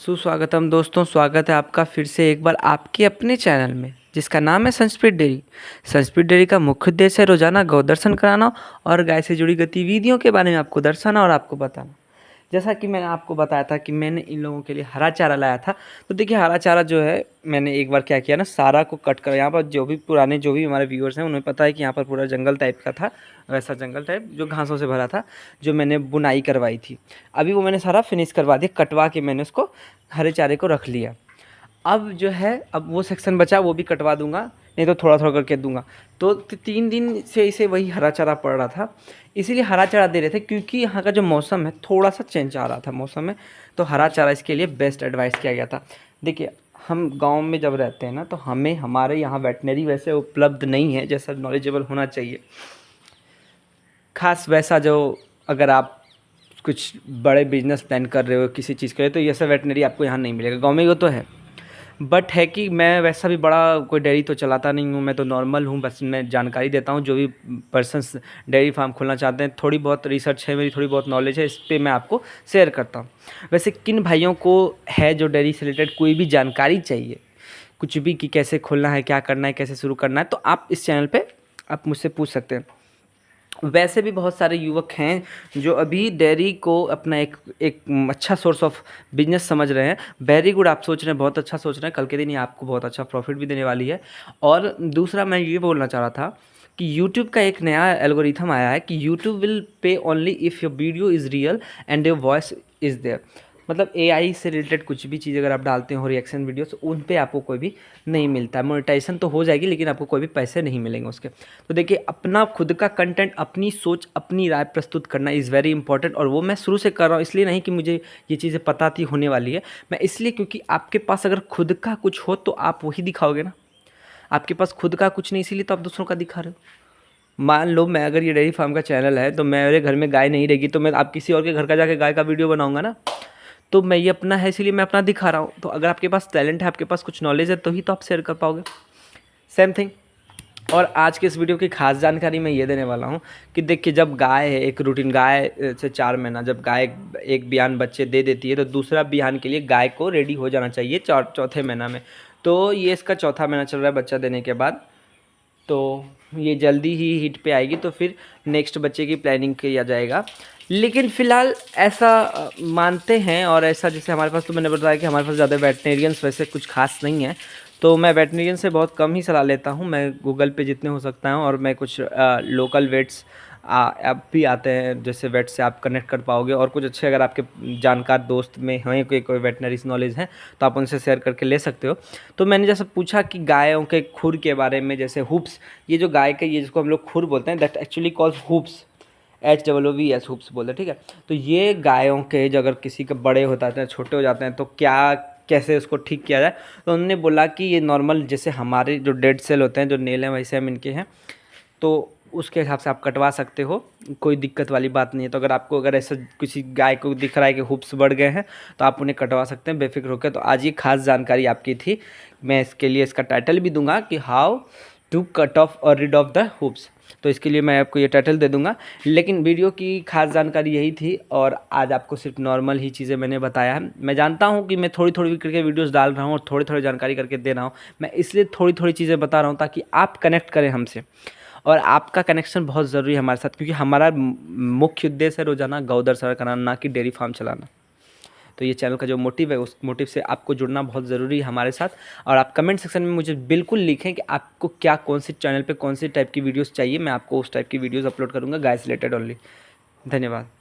सुस्वागतम दोस्तों, स्वागत है आपका फिर से एक बार आपके अपने चैनल में जिसका नाम है संस्पीड डेयरी। संस्पीड डेयरी का मुख्य उद्देश्य है रोजाना गौ दर्शन कराना और गाय से जुड़ी गतिविधियों के बारे में आपको दर्शाना और आपको बताना। जैसा कि मैंने आपको बताया था कि मैंने इन लोगों के लिए हरा चारा लाया था। तो देखिए, हरा चारा जो है मैंने एक बार क्या किया ना, सारा को कट कर, यहाँ पर जो भी हमारे व्यूअर्स हैं उन्हें पता है कि यहाँ पर पूरा जंगल टाइप का था, वैसा जंगल टाइप जो घासों से भरा था, जो मैंने बुनाई करवाई थी। अभी वो मैंने सारा फिनिश करवा दिया, कटवा के मैंने उसको हरे चारे को रख लिया। अब जो है, अब वो सेक्शन बचा वो भी कटवा दूंगा, नहीं तो थोड़ा थोड़ा करके दूंगा। तो 3 दिन से इसे वही हरा चारा पड़ रहा था, इसीलिए हरा चारा दे रहे थे, क्योंकि यहाँ का जो मौसम है थोड़ा सा चेंज आ रहा था मौसम में, तो हरा चारा इसके लिए बेस्ट एडवाइस किया गया था। देखिए, हम गांव में जब रहते हैं ना, तो हमें हमारे यहाँ वेटनरी वैसे उपलब्ध नहीं है जैसा नॉलेजेबल होना चाहिए, खास वैसा जो, अगर आप कुछ बड़े बिजनेस प्लान कर रहे हो किसी चीज़ के लिए, तो ये सब वेटनरी आपको यहाँ नहीं मिलेगा। गांव में वो तो है, बट है कि मैं वैसा भी बड़ा कोई डेयरी तो चलाता नहीं हूँ, मैं तो नॉर्मल हूँ, बस मैं जानकारी देता हूँ। जो भी पर्सन्स डेयरी फार्म खोलना चाहते हैं, थोड़ी बहुत रिसर्च है मेरी, थोड़ी बहुत नॉलेज है, इस पर मैं आपको शेयर करता हूँ। वैसे किन भाइयों को है जो डेयरी से रिलेटेड कोई भी जानकारी चाहिए, कुछ भी, कि कैसे खोलना है, क्या करना है, कैसे शुरू करना है, तो आप इस चैनल पर आप मुझसे पूछ सकते हैं। वैसे भी बहुत सारे युवक हैं जो अभी डेयरी को अपना एक एक अच्छा सोर्स ऑफ बिजनेस समझ रहे हैं। वेरी गुड, आप सोच रहे हैं, बहुत अच्छा सोच रहे हैं, कल के दिन ये आपको बहुत अच्छा प्रॉफिट भी देने वाली है। और दूसरा मैं ये बोलना चाह रहा था कि YouTube का एक नया एल्गोरिथम आया है कि YouTube will pay only if your video is real and your voice is there. मतलब AI से रिलेटेड कुछ भी चीज़ अगर आप डालते हो, रिएक्शन वीडियोस, उन पे आपको कोई भी नहीं मिलता है। मोनेटाइजेशन तो हो जाएगी, लेकिन आपको कोई भी पैसे नहीं मिलेंगे उसके। तो देखिए, अपना खुद का कंटेंट, अपनी सोच, अपनी राय प्रस्तुत करना इज़ वेरी इंपॉर्टेंट। और वो मैं शुरू से कर रहा हूँ, इसलिए नहीं कि मुझे ये चीज़ें पता थी होने वाली है, मैं इसलिए क्योंकि आपके पास अगर खुद का कुछ हो तो आप वही दिखाओगे ना। आपके पास खुद का कुछ नहीं, इसीलिए तो आप दूसरों का दिखा रहे हो। मान लो मैं, अगर ये डेयरी फार्म का चैनल है, तो मेरे घर में गाय नहीं रहेगी, तो मैं आप किसी और के घर का जाके गाय का वीडियो बनाऊंगा ना। तो मैं ये अपना है, इसीलिए मैं अपना दिखा रहा हूँ। तो अगर आपके पास टैलेंट है, आपके पास कुछ नॉलेज है, तो ही तो आप शेयर कर पाओगे। Same thing. और आज के इस वीडियो की खास जानकारी मैं ये देने वाला हूँ कि देखिए, जब गाय है, एक रूटीन गाय से 4 महीना, जब गाय एक बियान बच्चे दे देती है, तो दूसरा बियान के लिए गाय को रेडी हो जाना चाहिए चौथे महीना में। तो ये इसका चौथा महीना चल रहा है बच्चा देने के बाद, तो ये जल्दी ही हिट पे आएगी, तो फिर नेक्स्ट बच्चे की प्लानिंग किया जाएगा। लेकिन फ़िलहाल ऐसा मानते हैं, और ऐसा जैसे हमारे पास, तो मैंने बताया कि हमारे पास ज़्यादा वेटनेरियंस वैसे कुछ खास नहीं है, तो मैं वेटनेरियन से बहुत कम ही सलाह लेता हूँ। मैं गूगल पे जितने हो सकता हूँ, और मैं कुछ लोकल वेट्स ऐप भी आते हैं, जैसे वेट से आप कनेक्ट कर पाओगे। और कुछ अच्छे, अगर आपके जानकार दोस्त में हैं कोई वेटनरीज नॉलेज है, तो आप उनसे शेयर करके ले सकते हो। तो मैंने जैसे पूछा कि गायों के खुर के बारे में, जैसे हुप्स, ये जो गाय के, ये जिसको हम लोग खुर बोलते हैं, that actually calls hoops, HOOVS, hoops बोलते हैं, ठीक है। तो ये गायों के, जो अगर किसी के बड़े हो जाते हैं, छोटे हो जाते हैं, तो क्या, कैसे उसको ठीक किया जाए। तो उन्होंने बोला कि ये नॉर्मल, जैसे हमारे जो डेड सेल होते हैं, जो नेल हैं, वैसे हम इनके हैं, तो उसके हिसाब से आप कटवा सकते हो, कोई दिक्कत वाली बात नहीं है। तो अगर आपको, अगर ऐसा किसी गाय को दिख रहा है कि हुप्स बढ़ गए हैं, तो आप उन्हें कटवा सकते हैं बेफिक्र होकर। तो आज ये खास जानकारी आपकी थी। मैं इसके लिए इसका टाइटल भी दूंगा कि हाउ टू कट ऑफ और रिड ऑफ द हुप्स, तो इसके लिए मैं आपको ये टाइटल दे दूंगा। लेकिन वीडियो की खास जानकारी यही थी, और आज आपको सिर्फ नॉर्मल ही चीज़ें मैंने बताया है। मैं जानता हूँ कि मैं थोड़ी थोड़ी करके वीडियोस डाल रहा हूँ और थोड़ी थोड़ी जानकारी करके दे रहा हूँ, मैं इसलिए थोड़ी थोड़ी चीज़ें बता रहा हूँ ताकि आप कनेक्ट करें हमसे। और आपका कनेक्शन बहुत ज़रूरी है हमारे साथ, क्योंकि हमारा मुख्य उद्देश्य है रोज़ाना गौ दर्शन कराना, ना कि डेयरी फार्म चलाना। तो ये चैनल का जो मोटिव है, उस मोटिव से आपको जुड़ना बहुत ज़रूरी है हमारे साथ। और आप कमेंट सेक्शन में मुझे बिल्कुल लिखें कि आपको क्या, कौन सी चैनल पे कौन सी टाइप की वीडियोस चाहिए, मैं आपको उस टाइप की वीडियोस अपलोड करूँगा, गाय से रिलेटेड ओनली। धन्यवाद।